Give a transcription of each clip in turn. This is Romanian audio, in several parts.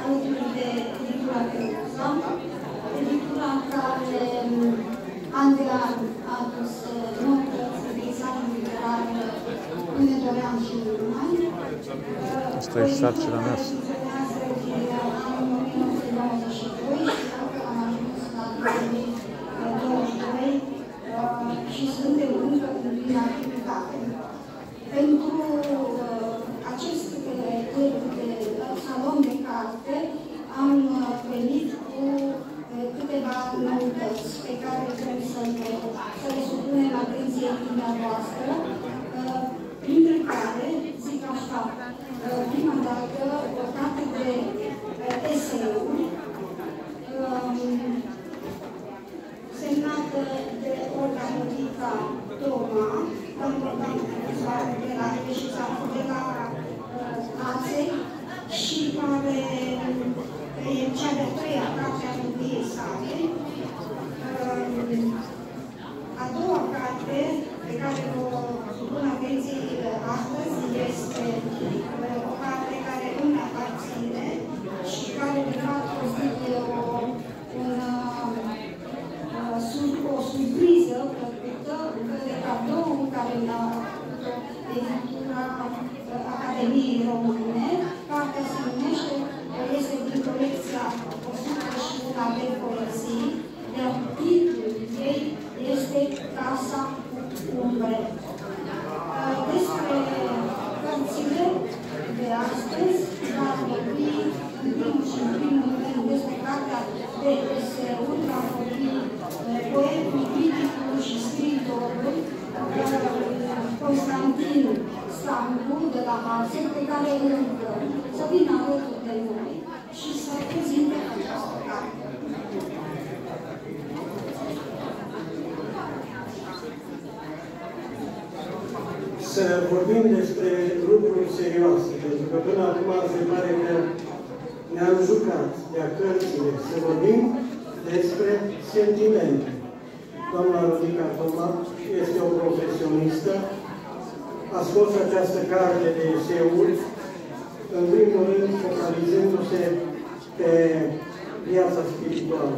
alături de editura Căruța, editura care an de an a adus noutăți de examen literar unde doream și numai. Asta e sarcina mea. Anul 1992 și dacă am ajuns la 2022 și suntem încă în plină activitate. Pentru acest salon de carte am venit cu câteva noutăți pe care vrem să le supunem atenției dumneavoastră, printre care, zic așa, prima dată o carte de eseuri semnată de Olga Modica Toma, de la Aței, și care e cea de-a treia carte a domniei sale. A doua carte pe care o supun atenției astăzi este o carte care îmi aparține și care, de fapt, constituie o surpriză plăcută de cadou care mi-a făcut-o editura Academiei Române. Cartea se numește, este din colecția 101 de poezii, iar titlul ei este Casa cu umbre. Despre cărțile de astăzi va vorbi în primul și în primul rând despre cartea de eseuri, va vorbi poetul, criticul și scriitorul Constantin Stancu de la Ațe, pe care îl rugăm să vină alături de noi și să prezinte această carte. Să vorbim despre lucruri serioase, pentru că până acum se pare că ne-am jucat de-a cărțile. Să vorbim despre sentimente. Doamna Modica Toma este o profesionistă, a scos această carte de eseuri, în primul rând focalizându-se pe viața spirituală.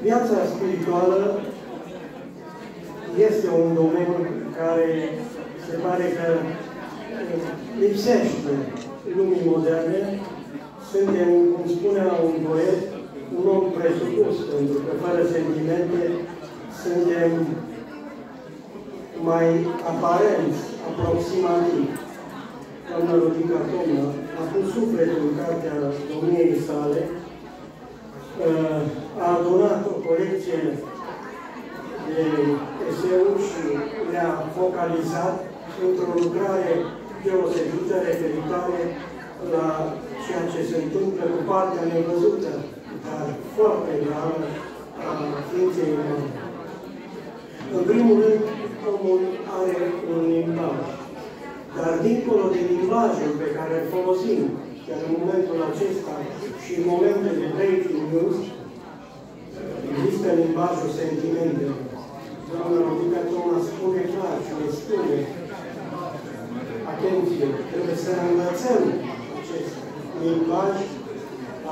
Viața spirituală este un domeniu care se pare că lipsește lumii moderne. Suntem, cum spunea un poet, un om presupus, pentru că fără sentimente suntem mai aparenți, aproximativ. Doamna Modica Toma a pus sufletul în cartea domniei sale, a adunat o colecție de eseuri și le-a focalizat într-o lucrare deosebită referitoare la ceea ce se întâmplă cu partea nevăzută, dar foarte reală a ființei umane. În primul rând, omul are un limbaj. Dar dincolo de limbajul pe care îl folosim, chiar în momentul acesta și în momente de breaking news, există limbajul sentimentelor. Doamna Modica Toma spune clar și ne spune, atenție, trebuie să învățăm acest limbaj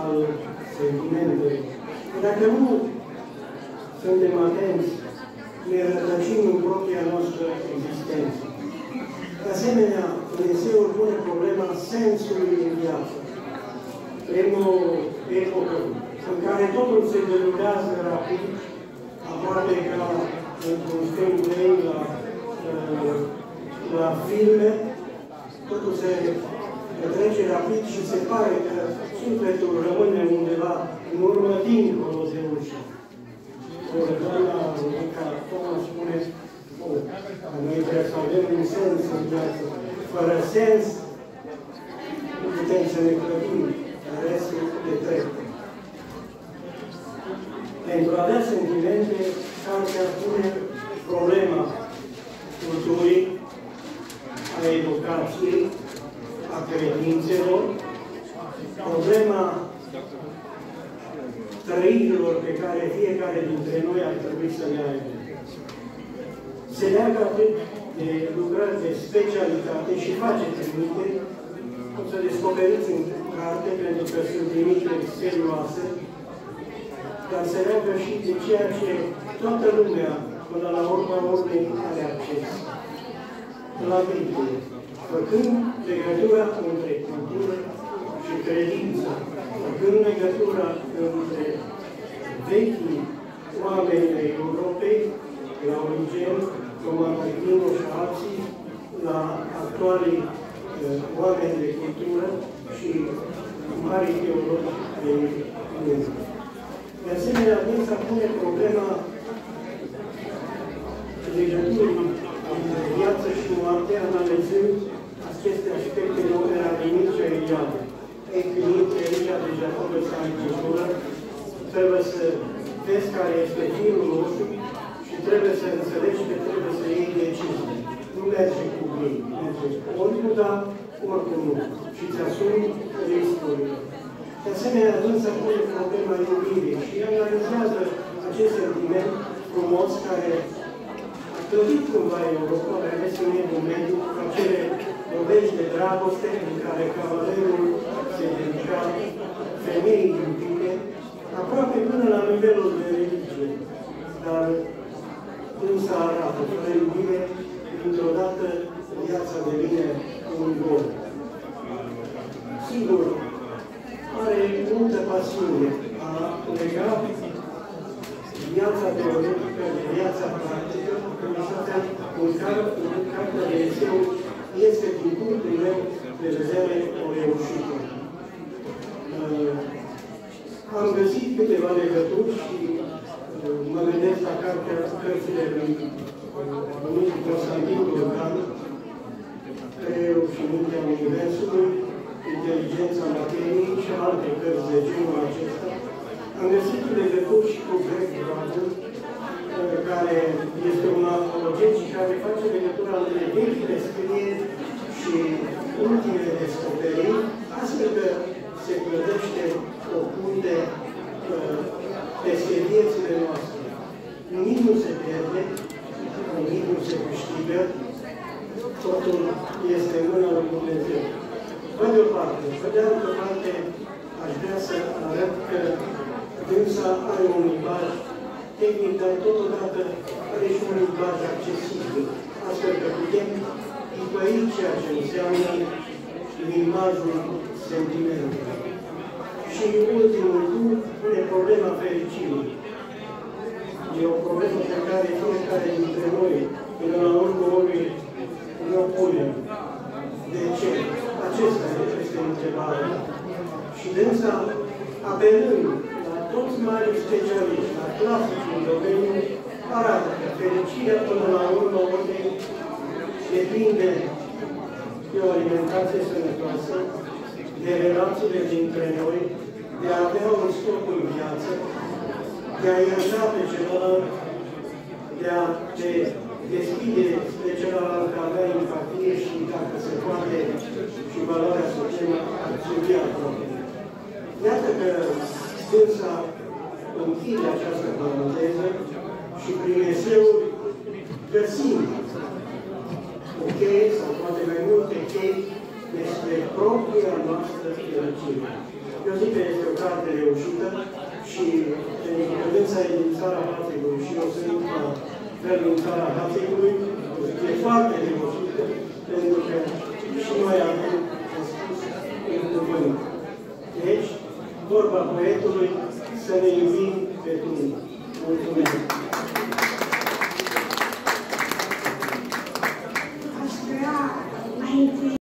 al sentimentelor. Dacă nu suntem atenți, ne rătăcim în propria noastră existență. De asemenea, Dumnezeu pune problema sensului în viață. În o epocă în care totul se derulează rapid, aproape ca într-un film play la filme, totul se petrece rapid și se pare că sufletul rămâne undeva în urmă, dincolo de ușă. Doamna Modica Toma spune, noi trebuie să avem un sens în viață. Fără sens, nu putem să ne clădim restul de trecut. Pentru a avea sentimente, cartea pune problema culturii, a educației, a credințelor, problema trăirilor pe care fiecare dintre noi ar trebui să le aibă. Se leagă atât de lucrări de specialitate și face trimiteri, o să descoperiți în carte, pentru că sunt trimiteri serioase, dar se leagă și de ceea ce toată lumea, până la urma urmei, are acces la Biblie, făcând legătura între cultură și credință, făcând legătura între vechii oameni ai Europei, la Origen, Roman Agripino și alții, la actualii oameni de cultură și mari teologi de lume. De asemenea, adesea pune problema legăturii între viață și moarte, analizând aceste aspecte de opera din Mircea Eliade. Mircea Eliade deja trebuie să ai cultură, trebuie să vezi care este firul nostru și trebuie să înțelegi că trebuie să iei decizii. Nu merge cu ei, merge ori nu da, ori cu nu. Și îți asumi riscurile. De asemenea, dânsa pune problema iubirii și analizează acest sentiment frumos care a clădit cumva Europa, care ales în un mediu cu acele dovești de dragoste în care cavalerul se dedica femeii iubite, aproape până la nivelul de religie. Dar dânsa arată, fără iubire, dintr-o dată viața devine un gol. Sigur, are multă pasiune a legat viața teoretică de viața practică, realizată în cartea de eseu este, din punctul meu de vedere, o reușită. Am găsit câteva legături și mă gândesc la cărțile lui Constantin Burgan, Creierul și mintea Universului, Inteligența materiei și alte cărți de genul acesta. Am găsit legături și cu Greg Braden, care este un apologet și care face legătura între vechile scrieri și ultimele descoperiri, astfel că se clădește o punte peste viețile noastre. Nimic nu se pierde, nimic nu se câștigă, totul este în mâna lui Dumnezeu. Pe de o parte. Pe de altă parte, aș vrea să arăt că dânsa are un limbaj tehnic, dar totodată are și un limbaj accesibil, astfel că putem tipări ceea ce înseamnă limbajul sentimentului. Și ultimul lucru pune problema fericirii. E o problemă pe care fiecare dintre noi, până la urmă, ne o punem. De ce? Acesta este întrebarea. Și dânsa, apelând la toți mari specialiști, la clasici în domeniu, arată că fericirea până la urmă depinde de o alimentație sănătoasă, de relațiile dintre noi, de a avea un scop în viață, de a ierta pe celălalt, de a te deschide spre celălalt, de a avea empatie și, dacă se poate, și valoarea supremă a via proprie. Iată că dânsa închide această paranteză și prin eseuri găsim o cheie, sau poate mai multe chei, despre propria noastră fericire. Eu zic că este o carte reușită și dânsa e din țara Hațegului și eu sunt fel din țara Hațegului, e foarte reușită, pentru că și noi avem spus în cuvânt. Deci, vorba poetului, să ne iubim pe Dumnezeu. Mulțumesc!